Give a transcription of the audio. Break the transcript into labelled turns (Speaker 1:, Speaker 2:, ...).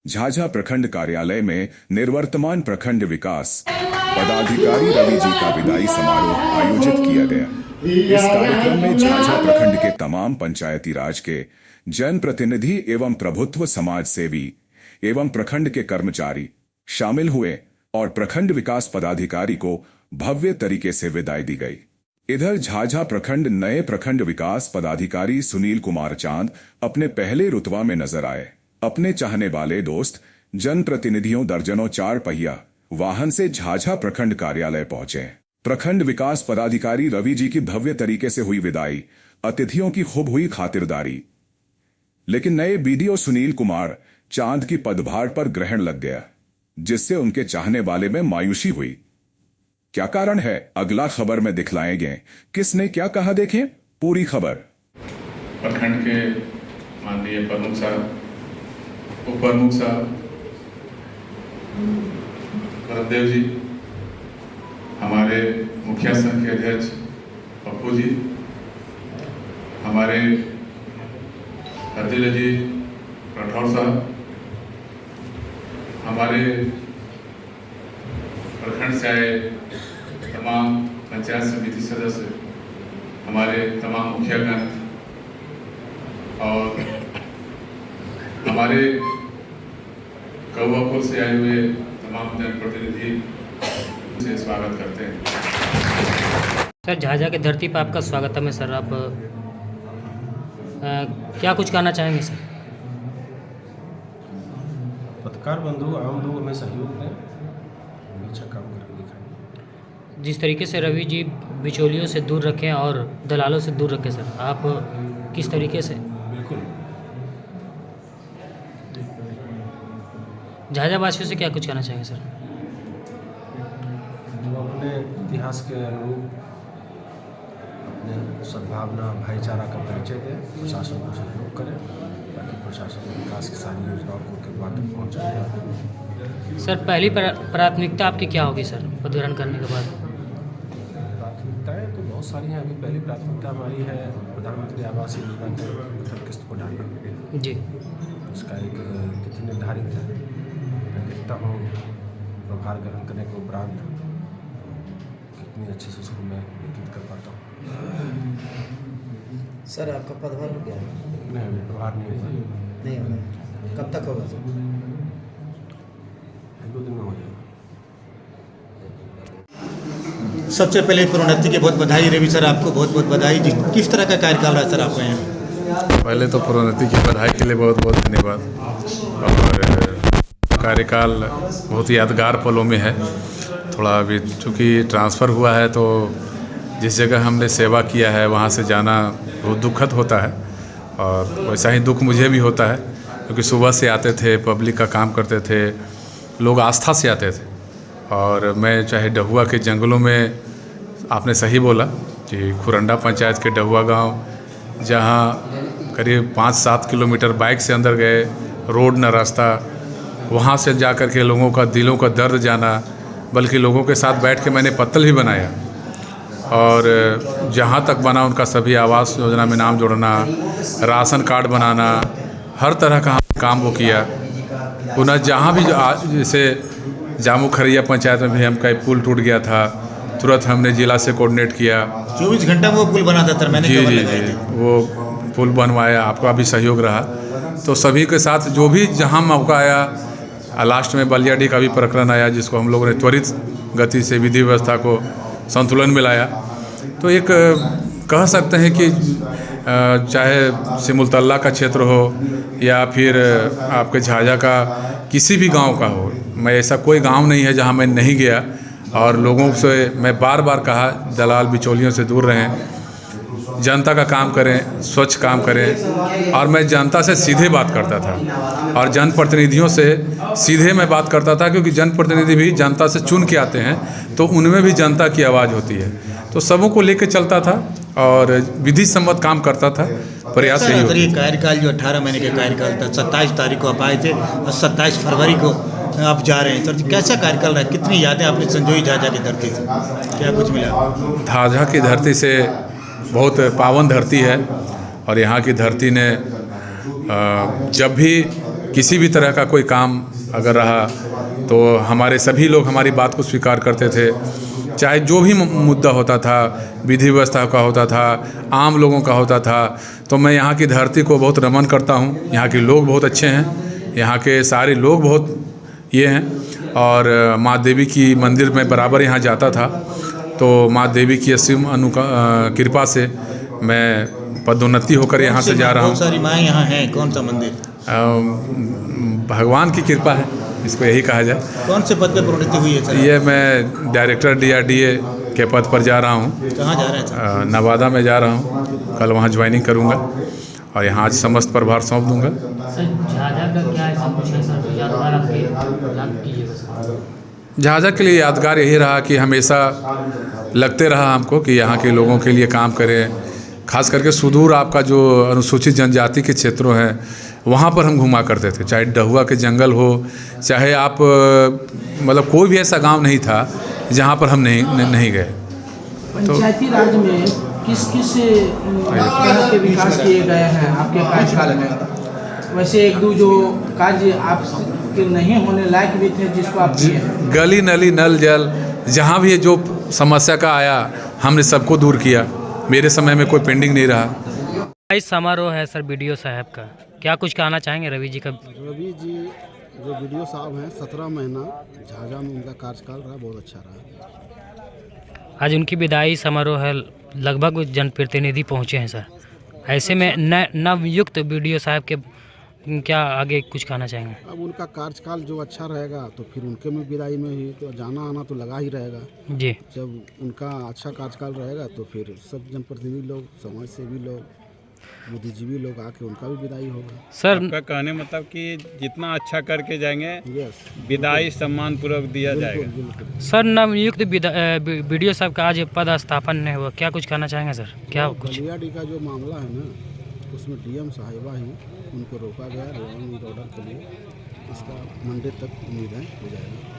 Speaker 1: झाझा प्रखंड कार्यालय में निर्वर्तमान प्रखंड विकास पदाधिकारी रवि जी का विदाई समारोह आयोजित किया गया। इस कार्यक्रम में झाझा प्रखंड के तमाम पंचायती राज के जनप्रतिनिधि एवं प्रभुत्व समाज सेवी एवं प्रखंड के कर्मचारी शामिल हुए और प्रखंड विकास पदाधिकारी को भव्य तरीके से विदाई दी गई। इधर झाझा प्रखंड नए प्रखंड विकास पदाधिकारी सुनील कुमार चांद अपने पहले रुतबा में नजर आए। अपने चाहने वाले दोस्त जनप्रतिनिधियों दर्जनों 4 पहिया वाहन से झाझा प्रखंड कार्यालय पहुंचे। प्रखंड विकास पदाधिकारी रवि जी की भव्य तरीके से हुई विदाई, अतिथियों की खूब हुई खातिरदारी। लेकिन नए बीडीओ सुनील कुमार चांद की पदभार पर ग्रहण लग गया, जिससे उनके चाहने वाले में मायूसी हुई। क्या कारण है, अगला खबर में दिखलाएंगे। किसने क्या कहा, देखें पूरी खबर।
Speaker 2: प्रखंड के माननीय प्रमुख साहब, उप प्रमुख साहब, भरतदेव जी, हमारे मुखिया संघ के अध्यक्ष पप्पू जी, हमारे हरदिल जी राठौर साहब, हमारे प्रखंड से आए तमाम पंचायत समिति सदस्य, हमारे तमाम मुखियागण और हमारे कौवापुर से आए हुए तमाम जनप्रतिनिधि से स्वागत करते हैं।
Speaker 3: सर, झाझा की धरती पर आपका स्वागतम है। सर, आप क्या कुछ कहना चाहेंगे सर?
Speaker 4: पत्रकार बंधु आम लोग हमें सहयोग दें, हम अच्छा काम करके दिखाएंगे।
Speaker 3: जिस तरीके से रवि जी बिचौलियों से दूर रखें और दलालों से दूर रखें, सर आप किस तरीके से?
Speaker 4: बिल्कुल।
Speaker 3: झाझा वासियों से क्या कुछ कहना चाहेंगे सर?
Speaker 4: वो अपने इतिहास के अनुरूप अपने सद्भावना भाईचारा का परिचय दें, प्रशासन को सहयोग करें ताकि प्रशासन विकास की सारी योजनाओं को उनके द्वार तक पहुँचाए।
Speaker 3: सर, पहली प्राथमिकता आपकी क्या होगी सर पदग्रहण करने के बाद?
Speaker 4: प्राथमिकताएँ तो बहुत सारी हैं। अभी पहली प्राथमिकता हमारी है प्रधानमंत्री आवास योजना के प्रथम किस्त को डालना
Speaker 3: जी।
Speaker 4: इसका एक तिथि निर्धारित है। मैं देखता हूँ प्रभार ग्रहण करने के उपरांत कितनी अच्छे से उसको मैं व्यतीत कर पाता हूँ।
Speaker 5: सर, आपका पदभार हो गया?
Speaker 4: नहीं, अभी प्रभार नहीं हुआ।
Speaker 5: नहीं होगा। कब तक होगा सर?
Speaker 4: 1-2 दिन में हो जाएगा।
Speaker 5: सबसे पहले प्रोन्नति की बहुत बधाई रवि सर, आपको बहुत बहुत बधाई। किस तरह का कार्यकाल रहा सर आपका यहाँ?
Speaker 2: पहले तो प्रोन्नति की बधाई के लिए बहुत बहुत धन्यवाद। और कार्यकाल बहुत यादगार पलों में है। थोड़ा अभी चूँकि ट्रांसफ़र हुआ है तो जिस जगह हमने सेवा किया है वहाँ से जाना बहुत दुखद होता है, और वैसा ही दुख मुझे भी होता है क्योंकि सुबह से आते थे, पब्लिक का काम करते थे, लोग आस्था से आते थे। और मैं चाहे डहुआ के जंगलों में, आपने सही बोला कि खुरंडा पंचायत के डहुआ गांव, जहां करीब 5-7 किलोमीटर बाइक से अंदर गए, रोड न रास्ता, वहां से जा कर के लोगों का दिलों का दर्द जाना, बल्कि लोगों के साथ बैठ के मैंने पत्तल भी बनाया और जहां तक बना उनका सभी आवास योजना में नाम जोड़ना, राशन कार्ड बनाना, हर तरह का काम वो किया। पुनः जहाँ भी जैसे जामू खरैया पंचायत में भी हमका पुल टूट गया था, तुरंत हमने जिला से कोऑर्डिनेट किया।
Speaker 5: 24 घंटा में वो पुल बना था सर, मैंने
Speaker 2: जी
Speaker 5: खबर
Speaker 2: जी
Speaker 5: लगाई
Speaker 2: जी,
Speaker 5: थी।
Speaker 2: वो पुल बनवाया, आपका भी सहयोग रहा। तो सभी के साथ जो भी जहाँ मौका आया, लास्ट में बलियाडी का भी प्रकरण आया जिसको हम लोगों ने त्वरित गति से विधि व्यवस्था को संतुलन में लाया। तो एक कह सकते हैं कि चाहे सिमुलतल्ला का क्षेत्र हो या फिर आपके झाझा का किसी भी गांव का हो, मैं ऐसा कोई गांव नहीं है जहां मैं नहीं गया। और लोगों से मैं बार बार कहा, दलाल बिचौलियों से दूर रहें, जनता का काम करें, स्वच्छ काम करें। और मैं जनता से सीधे बात करता था और जनप्रतिनिधियों से सीधे मैं बात करता था, क्योंकि जनप्रतिनिधि भी जनता से चुन के आते हैं, तो उनमें भी जनता की आवाज़ होती है। तो सबों को लेकर चलता था और विधि सम्मत काम करता था। प्रयास यही होता
Speaker 5: ये कार्यकाल जो 18 महीने का कार्यकाल था, 27 तारीख को आप आए थे और 27 फरवरी को आप जा रहे हैं सर, कैसा कार्यकाल रहा? कितनी यादें आपने संजोई झाझा की धरती से? क्या कुछ मिला?
Speaker 2: झाझा की धरती से बहुत पावन धरती है और यहाँ की धरती ने जब भी किसी भी तरह का कोई काम अगर रहा तो हमारे सभी लोग हमारी बात को स्वीकार करते थे। चाहे जो भी मुद्दा होता था, विधि व्यवस्था का होता था, आम लोगों का होता था, तो मैं यहाँ की धरती को बहुत नमन करता हूँ। यहाँ के लोग बहुत अच्छे हैं, यहाँ के सारे लोग बहुत ये हैं। और माँ देवी की मंदिर में बराबर यहाँ जाता था, तो माँ देवी की असीम कृपा से मैं पदोन्नति होकर यहाँ से जा रहा हूँ।
Speaker 5: बहुत सारी माँ यहाँ हैं, कौन सा मंदिर?
Speaker 2: भगवान की कृपा है, इसको यही कहा जाए।
Speaker 5: कौन से पद पे प्रोन्नति हुई है सर?
Speaker 2: ये मैं डायरेक्टर DRDA के पद पर जा रहा हूँ।
Speaker 5: कहाँ जा रहे हैं सर?
Speaker 2: नवादा में जा रहा हूँ, कल वहाँ ज्वाइनिंग करूँगा और यहाँ आज समस्त प्रभार सौंप दूँगा।
Speaker 3: सर झाझा का क्या ऐसा कुछ है सर यादगार आपके याद कीजिएगा सर?
Speaker 2: झाझा के लिए यादगार यही रहा कि हमेशा लगते रहा हमको कि यहाँ के लोगों के लिए काम करें। खास करके सुदूर आपका जो अनुसूचित जनजाति के क्षेत्रों हैं वहाँ पर हम घुमा करते थे, चाहे डहुआ के जंगल हो, चाहे आप मतलब कोई भी ऐसा गांव नहीं था जहाँ पर हम नहीं गए।
Speaker 6: पंचायती राज में किस किस तरह के विकास किए गए हैं आपके कार्यकाल में? वैसे एक दो जो कार्य आपके नहीं होने लायक भी थे जिसको आप किए?
Speaker 2: गली नली नल जल जहाँ भी जो समस्या का आया हमने सबको दूर किया। मेरे समय में कोई पेंडिंग नहीं रहा।
Speaker 3: इस समारोह है सर BDO साहब का, क्या कुछ कहना चाहेंगे रवि जी का?
Speaker 7: रवि जी जो BDO साहब हैं 17 महीना झाझा में उनका कार्यकाल रहा, बहुत अच्छा रहा।
Speaker 3: आज उनकी विदाई समारोह है, लगभग जनप्रतिनिधि पहुंचे हैं सर। ऐसे में नवयुक्त BDO साहब के क्या आगे कुछ कहना चाहेंगे?
Speaker 7: अब उनका कार्यकाल जो अच्छा रहेगा तो फिर उनके में विदाई में ही तो जाना आना तो लगा ही रहेगा
Speaker 3: जी।
Speaker 7: जब उनका अच्छा कार्यकाल रहेगा तो फिर सब जनप्रतिनिधि लोग, समाज सेवी लोग, बुद्धिजीवी लोग आके उनका भी विदाई होगा।
Speaker 3: सर
Speaker 8: आपका कहने मतलब कि जितना अच्छा करके जाएंगे
Speaker 7: यस,
Speaker 8: विदाई सम्मान पूर्वक दिया जाएगा।
Speaker 7: बिल्कुल।
Speaker 3: सर नवयुक्त BDO साहब का आज पद स्थापन नहीं हुआ, क्या कुछ कहना चाहेंगे सर? क्या कुछ
Speaker 7: गलियाडी का जो मामला है ना, उसमें DM साहिबा ही उनको रोका गया लॉ एंड ऑर्डर के लिए। इसका मंडे तक उम्मीद है हो जाएगा।